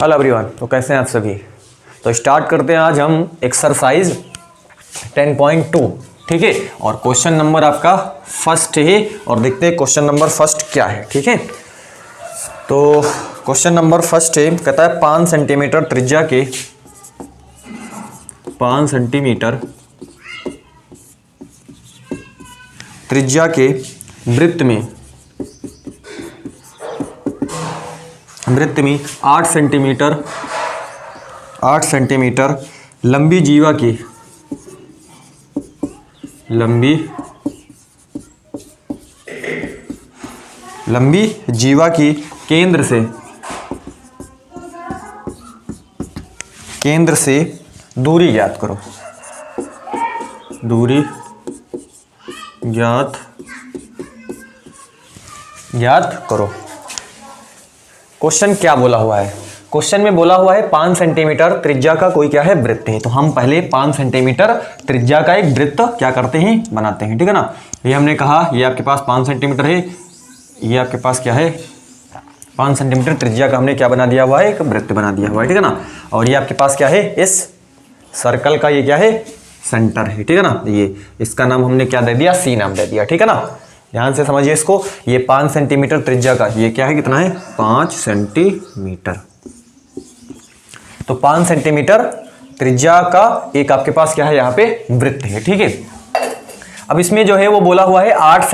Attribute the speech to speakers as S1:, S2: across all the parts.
S1: Hello everyone, तो कैसे हैं आप सभी। तो स्टार्ट करते हैं आज हम एक्सरसाइज 10.2। ठीक है, और क्वेश्चन नंबर आपका फर्स्ट है और देखते हैं क्वेश्चन नंबर फर्स्ट क्या है। ठीक है, तो क्वेश्चन नंबर फर्स्ट है, कहता है 5 सेंटीमीटर त्रिज्या के 5 सेंटीमीटर त्रिज्या के वृत्त में 8 सेंटीमीटर लंबी जीवा की केंद्र से दूरी ज्ञात करो। दूरी ज्ञात करो। क्वेश्चन क्या बोला हुआ है? क्वेश्चन में बोला हुआ है 5 सेंटीमीटर त्रिज्या का कोई क्या है वृत्त है। तो हम पहले 5 सेंटीमीटर त्रिज्या का एक वृत्त क्या करते हैं, बनाते हैं। ठीक है ना, ये हमने कहा ये आपके पास 5 सेंटीमीटर है, ये आपके पास क्या है 5 सेंटीमीटर त्रिज्या का हमने क्या बना दिया हुआ है, एक वृत्त बना दिया हुआ है। ठीक है ना, और ये आपके पास क्या है, इस सर्कल का ये क्या है, सेंटर है। ठीक है ना, ये इसका नाम हमने क्या दे दिया, सी नाम दे दिया। ठीक है ना, ध्यान से समझिए इसको। ये 5 सेंटीमीटर त्रिज्या का ये क्या है, कितना है, 5 सेंटीमीटर। तो 5 सेंटीमीटर त्रिज्या का एक आपके पास क्या है, यहाँ पे वृत्त है। ठीक है, अब इसमें जो है वो बोला हुआ है 8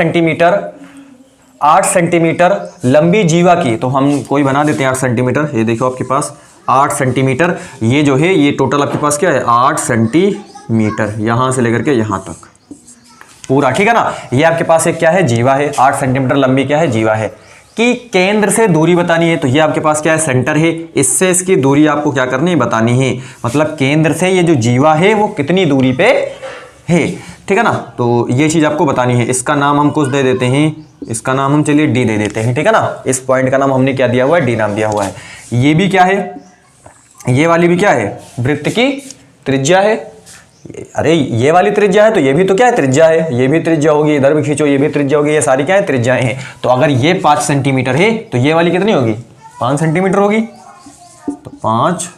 S1: सेंटीमीटर लंबी जीवा की। तो हम कोई बना देते हैं 8 सेंटीमीटर। ये देखो आपके पास 8 सेंटीमीटर, ये जो है ये टोटल आपके पास क्या है 8 सेंटीमीटर, यहां से लेकर के यहां तक पूरा। ठीक है ना, ये आपके पास एक क्या है, जीवा है। 8 सेंटीमीटर लंबी क्या है, जीवा है कि केंद्र से दूरी बतानी है। तो ये आपके पास क्या है, सेंटर है, इससे इसकी दूरी आपको क्या करनी है, बतानी है। मतलब केंद्र से ये जो जीवा है वो कितनी दूरी पे है। ठीक है ना, तो ये चीज आपको बतानी है। इसका नाम हम कुछ दे देते हैं, इसका नाम हम चलिए डी दे देते हैं। ठीक है ना, इस पॉइंट का नाम हमने क्या दिया हुआ है, डी नाम दिया हुआ है। ये भी क्या है, ये वाली भी क्या है, वृत्त की त्रिज्या है। अरे ये वाली त्रिज्या है तो ये भी तो क्या है, त्रिज्या है। ये भी त्रिज्या होगी, इधर भी खींचो, ये भी त्रिज्या होगी। ये सारी क्या है, त्रिज्याएं हैं। तो अगर ये 5 सेंटीमीटर है तो ये वाली कितनी होगी, 5 सेंटीमीटर होगी। तो 5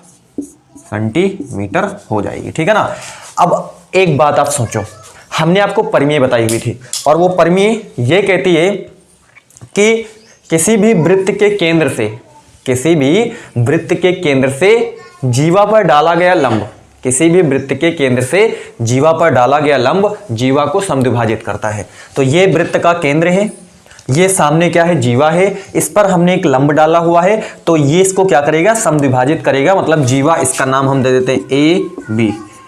S1: सेंटीमीटर हो जाएगी। ठीक है ना, अब एक बात आप सोचो, हमने आपको परिमेय बताई हुई थी और वो परिमेय ये कहती है कि किसी भी वृत्त के केंद्र से जीवा पर डाला गया लंब, किसी भी वृत्त के केंद्र से जीवा पर डाला गया लंब जीवा को समद्विभाजित करता है। तो ये वृत्त का केंद्र है, ये सामने क्या है, जीवा है, इस पर हमने एक लंब डाला हुआ है। तो ये इसको क्या करेगा, समद्विभाजित करेगा। मतलब जीवा, इसका नाम हम दे देते हैं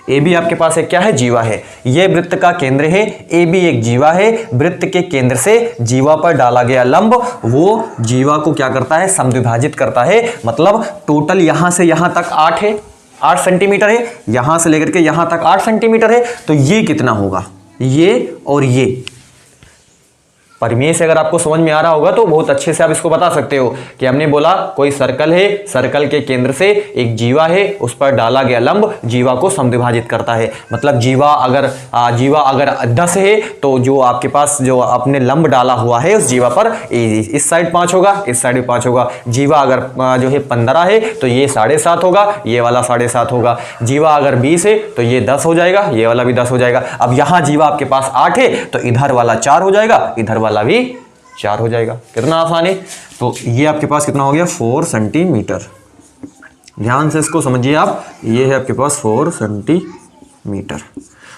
S1: ए बी आपके पास एक क्या है, जीवा है। ये वृत्त का केंद्र है, ए बी एक जीवा है। वृत्त के केंद्र से जीवा पर डाला गया लंब वो जीवा को क्या करता है, समद्विभाजित करता है। मतलब टोटल यहां से यहां तक 8 सेंटीमीटर है, यहां से लेकर के यहां तक 8 सेंटीमीटर है। तो ये कितना होगा, ये और ये परिमेय से अगर आपको समझ में आ रहा होगा तो बहुत अच्छे से आप इसको बता सकते हो कि हमने बोला कोई सर्कल है, सर्कल के केंद्र से एक जीवा है, उस पर डाला गया लंब जीवा को समद्विभाजित करता है। मतलब जीवा अगर 10 है तो जो आपके पास जो आपने लंब डाला हुआ है उस जीवा पर इस साइड 5 होगा, इस साइड भी 5 होगा। जीवा अगर जो है 15 है तो ये 7.5 होगा, ये वाला 7.5 होगा। जीवा अगर 20 है तो ये 10 हो जाएगा, ये वाला भी 10 हो जाएगा। अब यहां जीवा आपके पास 8 है तो इधर वाला 4 हो जाएगा, इधर वाला भी 4 हो जाएगा। कितना आसान है। तो ये आपके पास कितना हो गया, 4 सेंटीमीटर। ध्यान से इसको समझिए आप, ये है आपके पास 4 सेंटीमीटर।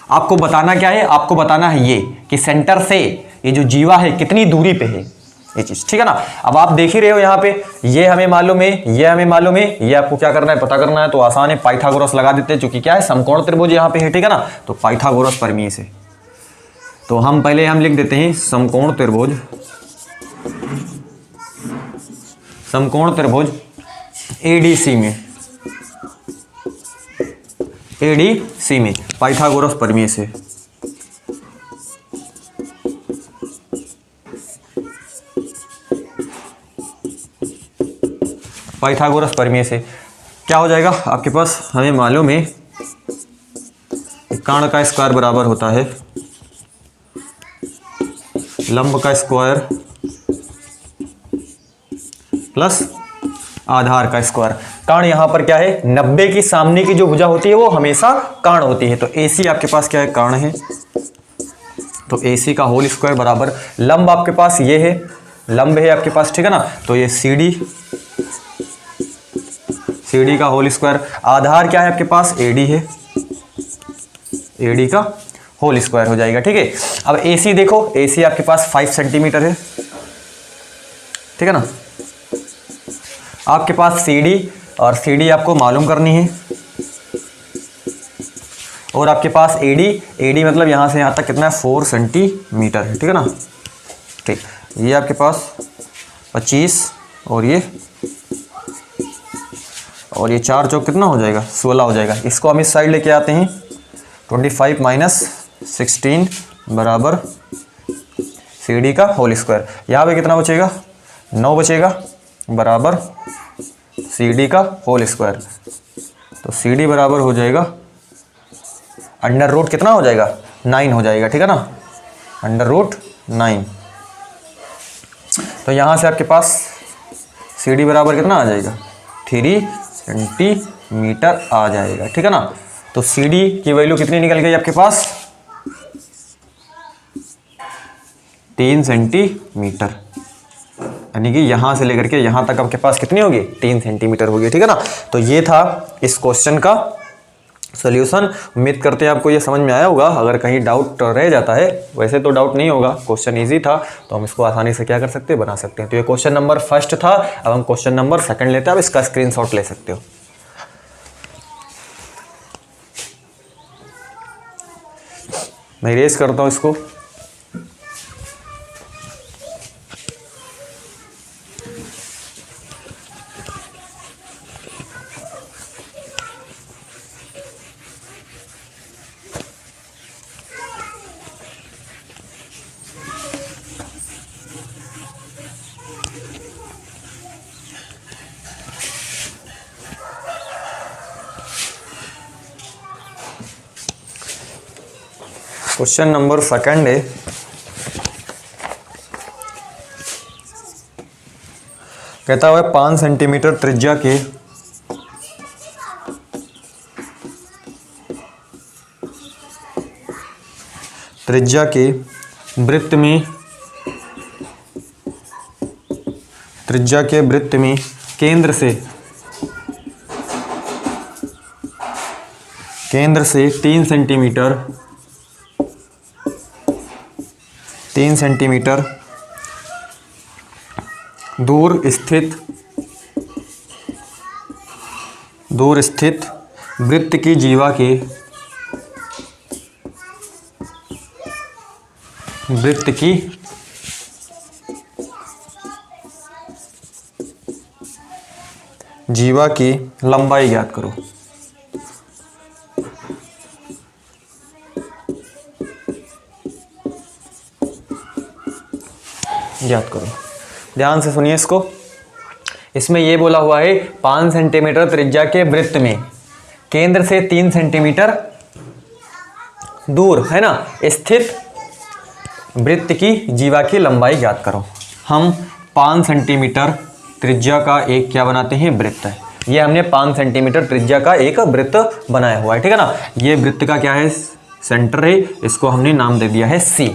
S1: आपको बताना क्या है, आपको बताना है ये कि सेंटर से ये जो जीवा है कितनी दूरी पे है ये चीज। ठीक है ना, अब आप देख ही रहे हो यहाँ पे, ये हमें मालूम है, ये हमें मालूम है, ये आपको क्या करना है, पता करना है। तो आसान है, पाइथागोरस लगा देते हैं, क्योंकि क्या है, समकोण त्रिभुज यहाँ पे है। ठीक है ना, तो पाइथागोरस परिमेय से तो हम पहले लिख देते हैं समकोण त्रिभुज एडीसी में पाइथागोरस परिमेय से। पाइथागोरस परिमेय से क्या हो जाएगा आपके पास, हमें मालूम है कर्ण का स्क्वायर बराबर होता है लंब का स्क्वायर प्लस आधार का स्क्वायर। कर्ण यहाँ पर क्या है, 90 की सामने की जो भुजा होती है वो हमेशा कर्ण होती है, तो AC आपके पास क्या है, कर्ण है, तो AC का होल स्क्वायर बराबर लंब आपके पास ये है, लंब है आपके पास, ठीक है ना, तो ये CD का होल स्क्वायर। आधार क्या है आपके पास, AD है, AD का होल स्क्वायर हो जाएगा, ठीक है। अब AC देखो, AC आपके पास 5 सेंटीमीटर है, ठीक है ना। आपके पास CD, और CD आपको मालूम करनी है, और आपके पास AD मतलब यहाँ से यहाँ तक कितना है, 4 सेंटीमीटर है, ठीक है ना। ठीक, ये आपके पास 25 और ये 4 चौक कितना हो जाएगा, 16 हो जाएगा। इसको हम इस साइड लेके आते हैं, 25 माइनस 16 बराबर CD का होल स्क्वायर। यहाँ पे कितना बचेगा, 9 बचेगा, बराबर CD का होल स्क्वायर। तो CD बराबर हो जाएगा अंडर रूट कितना हो जाएगा, 9 हो जाएगा, ठीक है ना, अंडर रूट 9। तो यहाँ से आपके पास CD बराबर कितना आ जाएगा, 3 सेंटीमीटर आ जाएगा, ठीक है ना। तो CD की वैल्यू कितनी निकल गई आपके पास, 3 सेंटीमीटर, यानी कि यहाँ से लेकर के यहाँ तक आपके पास कितनी होगी, 3 सेंटीमीटर होगी, ठीक है ना। तो ये था इस क्वेश्चन का सॉल्यूशन। उम्मीद करते हैं आपको ये समझ में आया होगा। अगर कहीं डाउट रह जाता है, वैसे तो डाउट नहीं होगा, क्वेश्चन इजी था, तो हम इसको आसानी से क्या कर सकते हैं, बना सकते हैं। तो ये क्वेश्चन नंबर फर्स्ट था। अब हम क्वेश्चन नंबर सेकंड लेते हैं। अब इसका स्क्रीनशॉट ले सकते हो। मैं इरेज करता हूँ इसको। क्वेश्चन नंबर सेकंड है, कहता हुआ 5 सेंटीमीटर त्रिज्या के वृत्त में केंद्र से 3 सेंटीमीटर दूर स्थित वृत्त की जीवा की लंबाई ज्ञात करो। ध्यान से सुनिए इसको। इसमें ये बोला हुआ है 5 सेंटीमीटर त्रिज्या के वृत्त में केंद्र से 3 सेंटीमीटर दूर, है ना, स्थित वृत्त की जीवा की लंबाई ज्ञात करो। हम 5 सेंटीमीटर त्रिज्या का एक क्या बनाते हैं, वृत्त है। ये हमने 5 सेंटीमीटर त्रिज्या का एक वृत्त बनाया हुआ है, ठीक है ना। ये वृत्त का क्या है, सेंटर है, इसको हमने नाम दे दिया है C।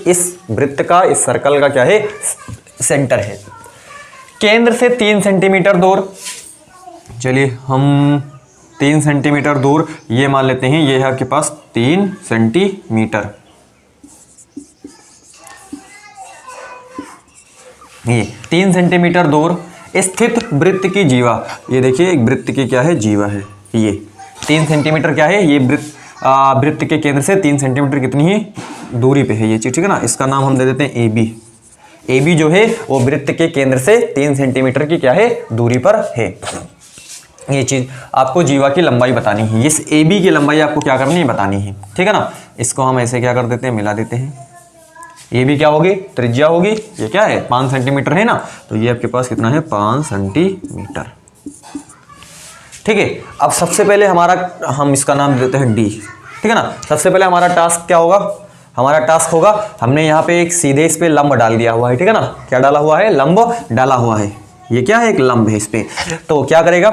S1: इस वृत्त का, इस सर्कल का क्या है, सेंटर है। केंद्र से 3 सेंटीमीटर दूर, चलिए हम 3 सेंटीमीटर दूर ये मान लेते हैं, ये है आपके पास 3 सेंटीमीटर। ये 3 सेंटीमीटर दूर स्थित वृत्त की जीवा, ये देखिए एक वृत्त की क्या है, जीवा है। ये 3 सेंटीमीटर क्या है, ये वृत्त के केंद्र से 3 सेंटीमीटर कितनी है दूरी पे है ये चीज, ठीक है ना। इसका नाम हम दे देते हैं AB। AB जो है वो वृत्त के केंद्र से 3 सेंटीमीटर की क्या है, दूरी पर है। ये चीज आपको जीवा की लंबाई बतानी है। इस AB की लंबाई आपको क्या करनी है, बतानी है, ठीक है ना। इसको हम ऐसे क्या कर देते हैं, मिला देते हैं। AB क्या होगी, त्रिज्या होगी, ये क्या है 5 सेंटीमीटर है ना, तो ये आपके पास कितना है, 5 सेंटीमीटर, ठीक है। अब सबसे पहले हम इसका नाम देते हैं D, ठीक है ना। सबसे पहले हमारा टास्क क्या होगा, हमारा टास्क होगा, हमने यहाँ पे एक सीधे इस पे लंब डाल दिया हुआ है, ठीक है ना। क्या डाला हुआ है, लंब डाला हुआ है, ये क्या है, एक लंब है इस पे। तो क्या करेगा,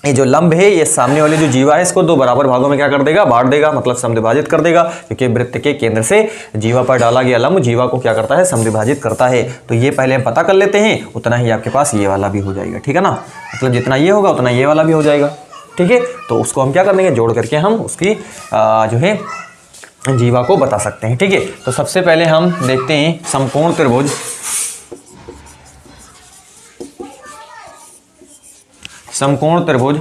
S1: ये जो लंब है ये सामने वाली जो जीवा है इसको दो बराबर भागों में क्या कर देगा, बांट देगा, मतलब समद्विभाजित कर देगा, क्योंकि वृत्त के केंद्र से जीवा पर डाला गया लंब जीवा को क्या करता है, समद्विभाजित करता है। तो ये पहले हम पता कर लेते हैं, उतना ही आपके पास ये वाला भी हो जाएगा, ठीक है ना, मतलब जितना ये होगा उतना ये वाला भी हो जाएगा, ठीक है। तो उसको हम क्या कर देंगे, जोड़ करके हम उसकी जो है जीवा को बता सकते हैं, ठीक है। तो सबसे पहले हम देखते हैं समकोण त्रिभुज, समकोण त्रिभुज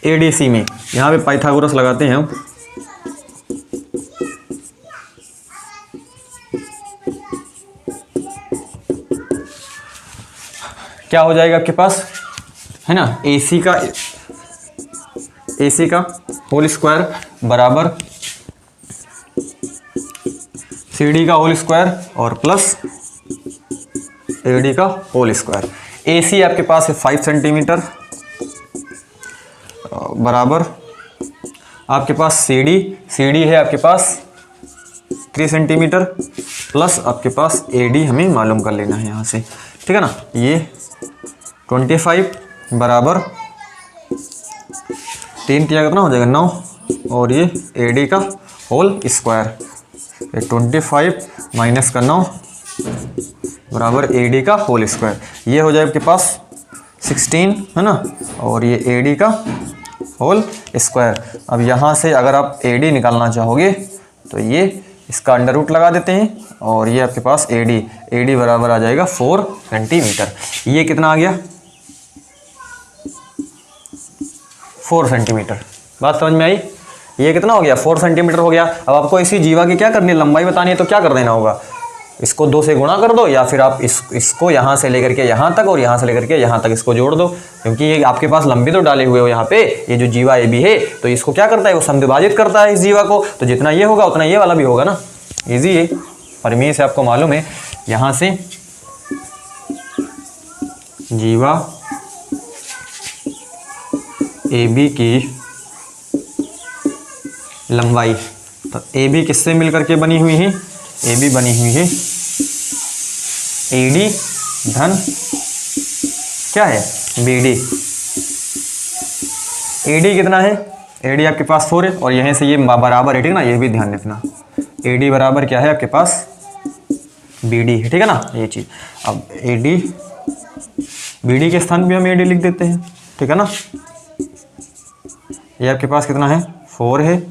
S1: ADC में यहाँ पे पाइथागोरस लगाते हैं हम। क्या हो जाएगा आपके पास, है ना, AC का होल स्क्वायर बराबर CD का होल स्क्वायर और प्लस AD का होल स्क्वायर। AC आपके पास है 5 सेंटीमीटर बराबर आपके पास CD है आपके पास 3 सेंटीमीटर प्लस आपके पास AD हमें मालूम कर लेना है यहाँ से, ठीक है ना। ये 25 बराबर 3 किया कितना हो जाएगा 9 और ये AD का होल स्क्वायर, 25 माइनस का 9 बराबर AD का होल स्क्वायर, ये हो जाए आपके पास 16, है ना, और ये AD का होल स्क्वायर। अब यहाँ से अगर आप AD निकालना चाहोगे तो ये इसका अंडर रूट लगा देते हैं और ये आपके पास AD बराबर आ जाएगा 4 सेंटीमीटर। ये कितना आ गया, 4 सेंटीमीटर। बात समझ में आई, ये कितना हो गया, 4 सेंटीमीटर हो गया। अब आपको इसी जीवा की क्या करनी है, लंबाई बतानी है, तो क्या कर देना होगा, इसको 2 से गुणा कर दो या फिर आप इसको यहाँ से लेकर के यहाँ तक और यहाँ से लेकर के यहाँ तक इसको जोड़ दो, क्योंकि ये आपके पास लंबी तो डाले हुए हो यहाँ पे, ये जो जीवा AB है तो इसको क्या करता है, वो समद्विभाजित करता है इस जीवा को, तो जितना ये होगा उतना ये वाला भी होगा ना, ईजी है, परमीय से आपको मालूम है। यहाँ से जीवा AB की लंबाई, तो AB किससे मिल करके बनी हुई है, AB बनी हुई है AD धन क्या है BD। AD कितना है, AD आपके पास 4 है और यहीं से ये बराबर है, ठीक है ना, ये भी ध्यान रखना, AD बराबर क्या है आपके पास BD है, ठीक है ना, ये चीज़। अब BD के स्थान पे हम AD लिख देते हैं, ठीक है ना। ये आपके पास कितना है 4 है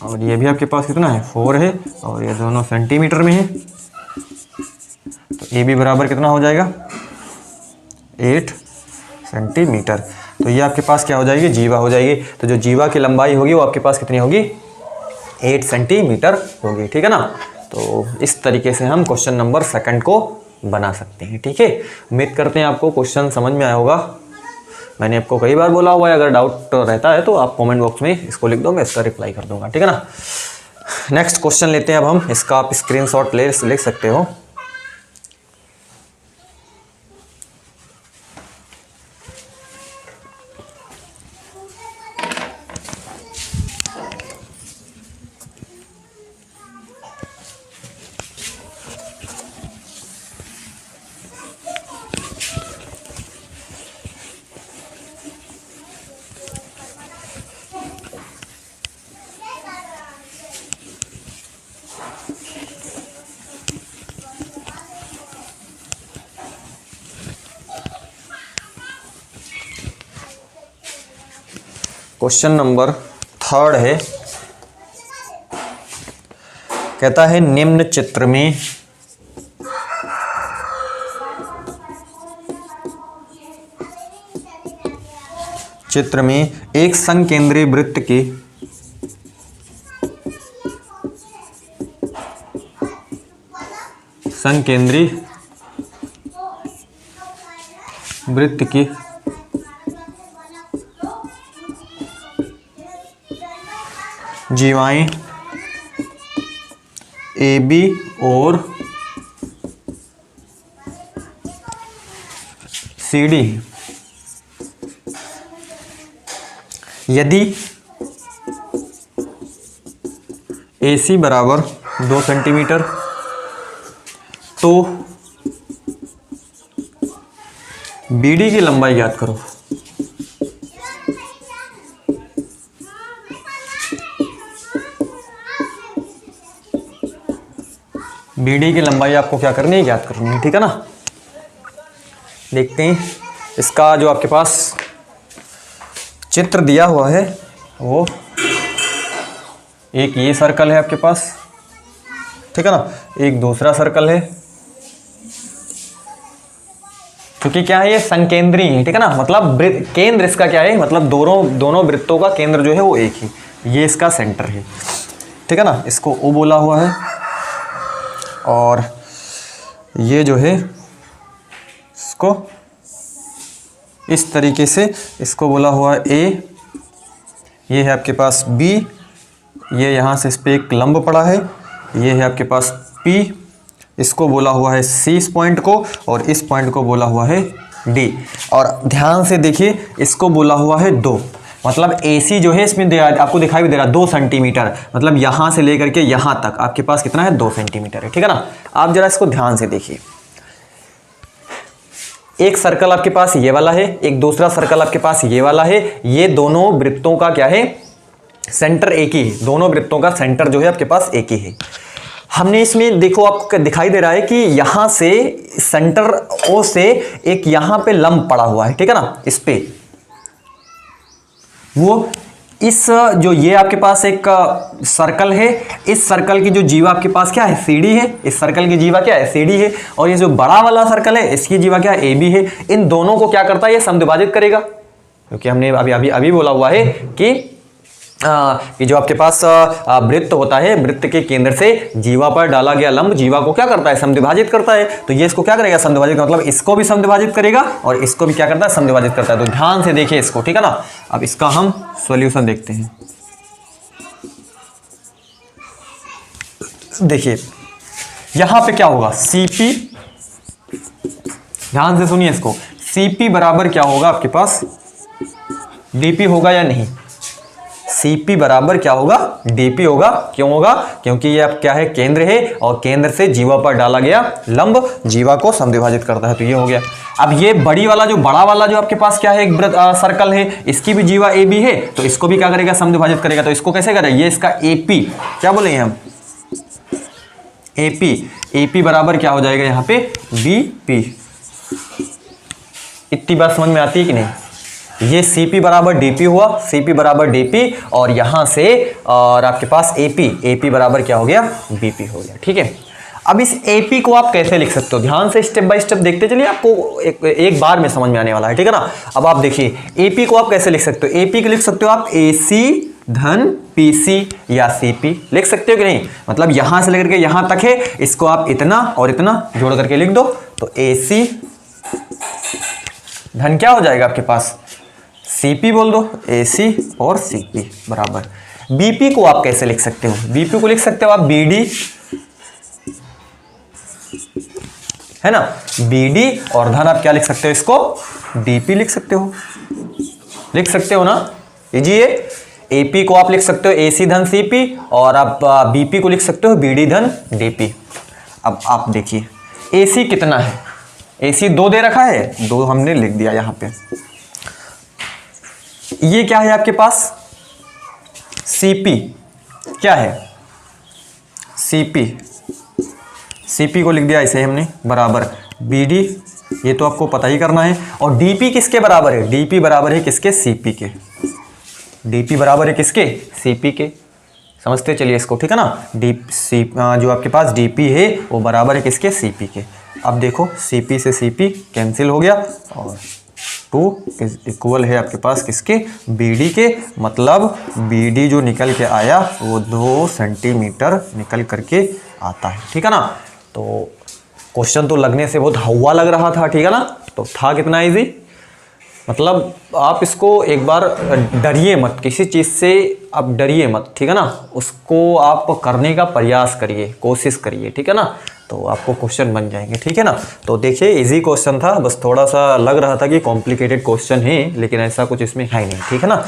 S1: और ये भी आपके पास कितना है 4 है और ये दोनों सेंटीमीटर में है, तो AB बराबर कितना हो जाएगा 8 सेंटीमीटर। तो ये आपके पास क्या हो जाएगी, जीवा हो जाएगी। तो जो जीवा की लंबाई होगी वो आपके पास कितनी होगी, 8 सेंटीमीटर होगी, ठीक है ना। तो इस तरीके से हम क्वेश्चन नंबर 2 को बना सकते हैं, ठीक है। उम्मीद करते हैं आपको क्वेश्चन समझ में आया होगा। मैंने आपको कई बार बोला हुआ है, अगर डाउट रहता है तो आप कमेंट बॉक्स में इसको लिख दो, मैं इसका रिप्लाई कर दूंगा, ठीक है ना। नेक्स्ट क्वेश्चन लेते हैं अब हम, इसका आप स्क्रीनशॉट ले सकते हो। क्वेश्चन नंबर 3 है, कहता है निम्न चित्र में एक संकेंद्री वृत्त की जीवाएं AB और CD यदि AC बराबर 2 सेंटीमीटर, तो BD की लंबाई ज्ञात करो। BD की लंबाई आपको क्या करनी है, ज्ञात करनी है, ठीक है ना। देखते हैं इसका जो आपके पास चित्र दिया हुआ है वो एक ये सर्कल है आपके पास, ठीक है ना, एक दूसरा सर्कल है, क्योंकि क्या है ये संकेंद्री है, ठीक है ना, मतलब केंद्र इसका क्या है, मतलब दोनों वृत्तों का केंद्र जो है वो एक ही, ये इसका सेंटर है, ठीक है ना, इसको O बोला हुआ है। और ये जो है इसको इस तरीके से इसको बोला हुआ है A, ये है आपके पास B, ये यहाँ से इस पर एक लंब पड़ा है, ये है आपके पास P, इसको बोला हुआ है C इस पॉइंट को, और इस पॉइंट को बोला हुआ है D। और ध्यान से देखिए इसको बोला हुआ है 2, मतलब AC जो है इसमें आपको दिखाई भी दे रहा है 2 सेंटीमीटर, मतलब यहाँ से लेकर के यहाँ तक आपके पास कितना है, 2 सेंटीमीटर है, ठीक है ना। आप जरा इसको ध्यान से देखिए, एक सर्कल आपके पास ये वाला है, एक दूसरा सर्कल आपके पास ये वाला है, ये दोनों वृत्तों का क्या है, सेंटर एक ही है, दोनों वृत्तों का सेंटर जो है आपके पास एक ही है। हमने इसमें देखो आपको दिखाई दे रहा है कि यहां से सेंटर O से एक यहां पे लंब पड़ा हुआ है, ठीक है ना, इस पे वो इस जो ये आपके पास एक सर्कल है, इस सर्कल की जो जीवा आपके पास क्या है, CD है, इस सर्कल की जीवा क्या है, CD है, और ये जो बड़ा वाला सर्कल है इसकी जीवा क्या है, AB है। इन दोनों को क्या करता है, ये समद्विभाजित करेगा, क्योंकि हमने अभी बोला हुआ है कि ये जो आपके पास वृत्त होता है, वृत्त के केंद्र से जीवा पर डाला गया लंब जीवा को क्या करता है, समद्विभाजित करता है। तो ये इसको क्या करेगा, समद्विभाजित, मतलब इसको भी समद्विभाजित करेगा और इसको भी क्या करता है, समद्विभाजित करता है। तो ध्यान से देखिए इसको, ठीक है ना। अब इसका हम सॉल्यूशन देखते हैं। देखिए यहां पे क्या होगा, CP, ध्यान से सुनिए इसको, CP बराबर क्या होगा आपके पास, DP होगा या नहीं, CP बराबर क्या होगा, DP होगा। क्यों होगा, क्योंकि ये अब क्या है, केंद्र है, और केंद्र से जीवा पर डाला गया लंब जीवा को समद्विभाजित करता है, तो ये हो गया। अब ये बड़ा वाला जो आपके पास क्या है, एक सर्कल है, इसकी भी जीवा AB है, तो इसको भी क्या करेगा, समद्विभाजित करेगा। तो इसको कैसे करेगा, ये इसका AP, क्या बोलेंगे हम, AP बराबर क्या हो जाएगा यहाँ पे, BP। इतनी बात समझ में आती है कि नहीं। ये CP बराबर DP हुआ, CP बराबर DP, और यहां से और आपके पास AP बराबर क्या हो गया, BP हो गया, ठीक है। अब इस AP को आप कैसे लिख सकते हो, ध्यान से स्टेप बाय स्टेप देखते चलिए, आपको एक बार में समझ में आने वाला है, ठीक है ना। अब आप देखिए AP को आप कैसे लिख सकते हो, AP को लिख सकते हो आप AC धन PC या CP लिख सकते हो कि नहीं, मतलब यहां से लेकर के यहां तक है, इसको आप इतना और इतना जोड़ करके लिख दो, तो AC धन क्या हो जाएगा आपके पास, CP बोल दो, AC और CP बराबर। BP को आप कैसे लिख सकते हो, BP को लिख सकते हो आप BD, है ना, BD, और धन आप क्या लिख सकते हो, इसको DP लिख सकते हो ना, इजी है। AP को आप लिख सकते हो AC धन CP, और आप BP को लिख सकते हो BD धन DP। अब आप देखिए AC कितना है, AC 2 दे रखा है, 2 हमने लिख दिया यहां पे। ये क्या है आपके पास, CP क्या है, CP को लिख दिया इसे हमने बराबर BD, ये तो आपको पता ही करना है। और DP किसके बराबर है, DP बराबर है किसके, CP के, DP बराबर है किसके, CP के, समझते चलिए इसको, ठीक है ना। जो आपके पास DP है वो बराबर है किसके, CP के। अब देखो CP से CP कैंसिल हो गया, और 2 इक्वल है आपके पास किसके, BD के, मतलब BD जो निकल के आया वो 2 सेंटीमीटर निकल करके आता है, ठीक है ना। तो क्वेश्चन तो लगने से बहुत हवा लग रहा था, ठीक है ना, तो था कितना इजी, मतलब आप इसको एक बार डरिए मत, किसी चीज़ से आप डरिए मत, ठीक है ना, उसको आप करने का प्रयास करिए, कोशिश करिए, ठीक है ना, तो आपको क्वेश्चन बन जाएंगे, ठीक है ना। तो देखिए इजी क्वेश्चन था, बस थोड़ा सा लग रहा था कि कॉम्प्लिकेटेड क्वेश्चन है, लेकिन ऐसा कुछ इसमें है नहीं, ठीक है ना।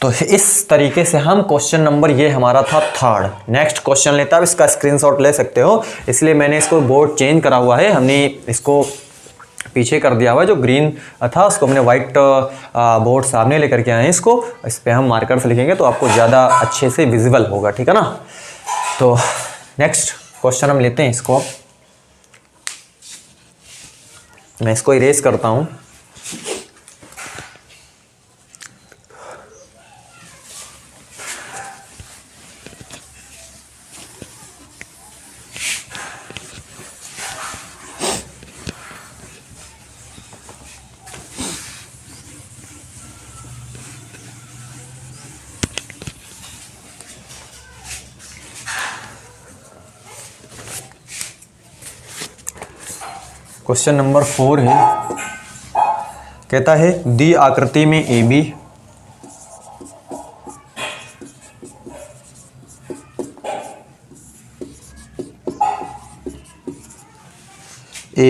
S1: तो इस तरीके से हम क्वेश्चन नंबर, ये हमारा था थर्ड। नेक्स्ट क्वेश्चन लेता है, इसका स्क्रीनशॉट ले सकते हो, इसलिए मैंने इसको बोर्ड चेंज करा हुआ है, हमने इसको पीछे कर दिया हुआ है, जो ग्रीन था उसको हमने वाइट बोर्ड सामने लेकर के आए हैं इसको, इस पर हम मार्कर से लिखेंगे तो आपको ज़्यादा अच्छे से विजिबल होगा, ठीक है ना। तो नेक्स्ट क्वेश्चन हम लेते हैं इसको, मैं इसको इरेज करता हूँ। क्वेश्चन नंबर 4 है, कहता है दी आकृति में ए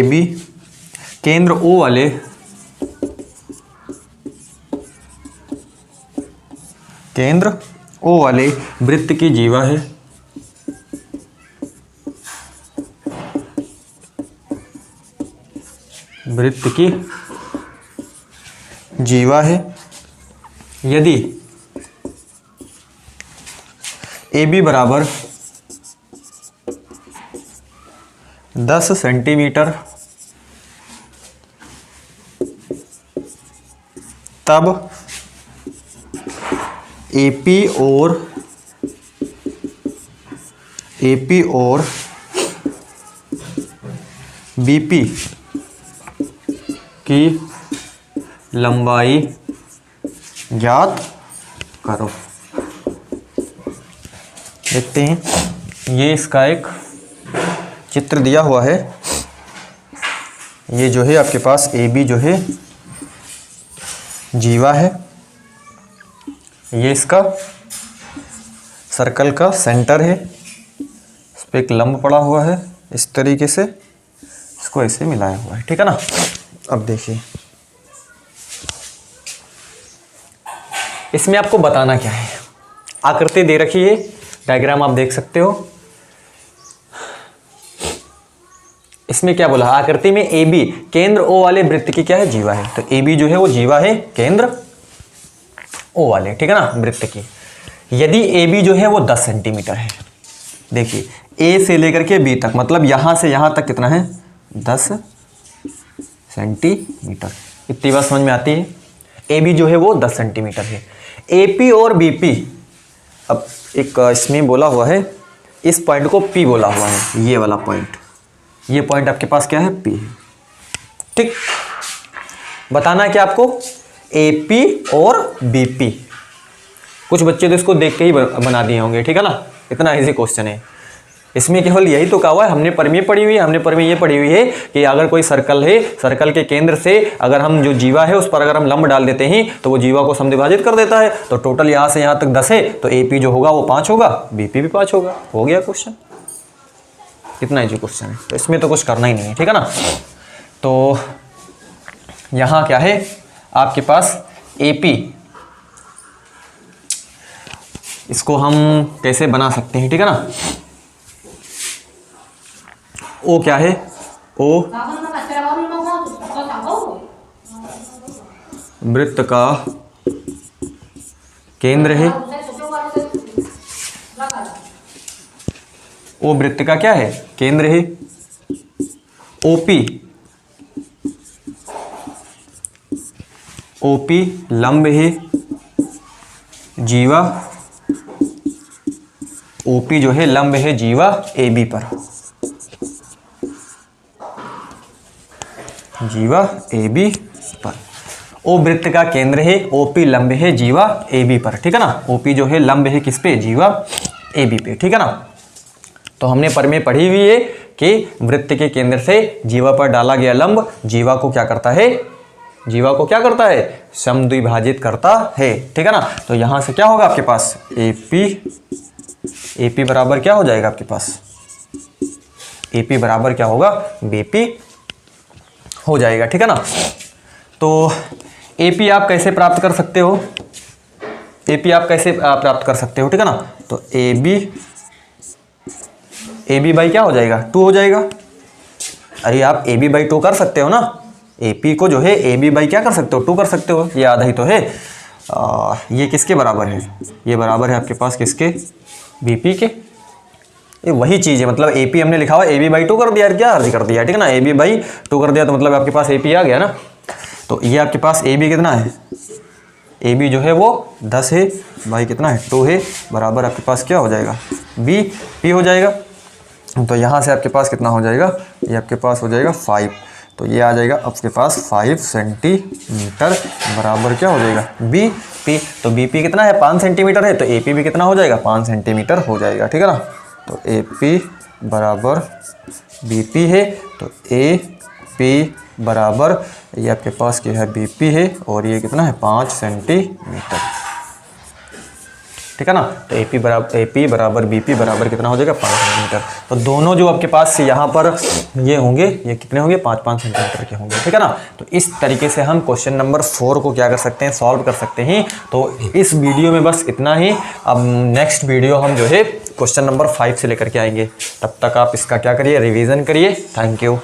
S1: बी केंद्र ओ वाले वृत्त की जीवा है, वृत्त की जीवा है, यदि ए बी बराबर 10 सेंटीमीटर, तब एपी और बीपी की लंबाई ज्ञात करो। देखते हैं, ये इसका एक चित्र दिया हुआ है, ये जो है आपके पास ए बी जो है जीवा है, ये इसका सर्कल का सेंटर है, इस पर एक लंब पड़ा हुआ है, इस तरीके से इसको ऐसे मिलाया हुआ है, ठीक है ना। अब देखिए इसमें आपको बताना क्या है, आकृति दे रखी है, डायग्राम आप देख सकते हो। इसमें क्या बोला, आकृति में ए बी केंद्र ओ वाले वृत्त की क्या है, जीवा है। तो ए बी जो है वो जीवा है केंद्र ओ वाले, ठीक है ना, वृत्त की। यदि ए बी जो है वो 10 सेंटीमीटर है, देखिए ए से लेकर के बी तक, मतलब यहां से यहां तक कितना है, 10 सेंटीमीटर। इतनी बात समझ में आती है। ए बी जो है वो 10 सेंटीमीटर है। ए पी और बी पी, अब एक इसमें बोला हुआ है, इस पॉइंट को पी बोला हुआ है, ये वाला पॉइंट, ये पॉइंट आपके पास क्या है, पी है, ठीक। बताना है क्या आपको, ए पी और बी पी। कुछ बच्चे तो इसको देख के ही बना दिए होंगे, ठीक है ना, इतना इजी क्वेश्चन है। इसमें केवल यही तो कहा हुआ है, हमने परमी पढ़ी हुई है, हमने परमी ये पढ़ी हुई है कि अगर कोई सर्कल है, सर्कल के केंद्र से अगर हम जो जीवा है उस पर अगर हम लंब डाल देते हैं तो वो जीवा को समद्विभाजित कर देता है। तो टोटल यहाँ से यहाँ तक 10 है, तो ए पी जो होगा वो 5 होगा, बी पी भी 5 होगा। हो गया क्वेश्चन, कितना इजी क्वेश्चन है, तो इसमें तो कुछ करना ही नहीं है, ठीक है ना। तो यहाँ क्या है आपके पास ए पी, इसको हम कैसे बना सकते हैं, ठीक है ना। ओ क्या है, ओ वृत्त का केंद्र है, ओ वृत्त का क्या है, केंद्र है। ओपी, ओपी लंब है, जीवा, ओपी जो है लंब है जीवा ए बी पर, जीवा ए बी पर। ओ वृत्त का केंद्र है, ओपी लंब है जीवा ए बी पर, ठीक है ना। ओपी जो है लंब है किस पे, जीवा ए बी पे, ठीक है ना। तो हमने परमे पढ़ी हुई है कि वृत्त के केंद्र से जीवा पर डाला गया लंब जीवा को क्या करता है, जीवा को क्या करता है, समद्विभाजित करता है, ठीक है ना। तो यहां से क्या होगा आपके पास, एपी बराबर क्या हो जाएगा आपके पास, एपी बराबर क्या होगा, बीपी हो जाएगा, ठीक है ना। तो एपी आप कैसे प्राप्त कर सकते हो, AP आप कैसे प्राप्त कर सकते हो, ठीक है ना। तो AB बाई क्या हो जाएगा, 2 हो जाएगा। अरे आप AB बाई 2 कर सकते हो ना, AP को जो है AB बाई क्या कर सकते हो, 2 कर सकते हो, ये आधा ही तो है। ये किसके बराबर है, ये बराबर है आपके पास किसके, BP के। ये वही चीज़ है, मतलब AP हमने लिखा हुआ AB बाई 2 कर दिया, क्या अर्ज कर दिया, ठीक है ना। AB बाई 2 कर दिया तो मतलब आपके पास AP आ गया ना। तो ये आपके पास AB कितना है, AB जो है वो 10 है, बाई कितना है 2 है, बराबर आपके पास क्या हो जाएगा, BP हो जाएगा। तो यहाँ से आपके पास कितना हो जाएगा, ये आपके पास हो जाएगा 5, तो ये आ जाएगा आपके पास 5 सेंटीमीटर, बराबर क्या हो जाएगा BP। तो BP कितना है 5 सेंटीमीटर है, तो AP भी कितना हो जाएगा 5 सेंटीमीटर हो जाएगा, ठीक है ना। तो AP बराबर BP है, तो AP बराबर ये आपके पास क्या है BP है, और ये कितना है 5 सेंटीमीटर, ठीक है ना। तो AP बराबर BP बराबर कितना हो जाएगा 5 सेंटीमीटर। तो दोनों जो आपके पास यहाँ पर ये होंगे, ये कितने होंगे 5-5 सेंटीमीटर के होंगे, ठीक है ना। तो इस तरीके से हम क्वेश्चन नंबर 4 को क्या कर सकते हैं, सॉल्व कर सकते हैं। तो इस वीडियो में बस इतना ही। अब नेक्स्ट वीडियो हम जो है क्वेश्चन नंबर 5 से लेकर के आएंगे। तब तक आप इसका क्या करिए, रिवीजन करिए। Thank you.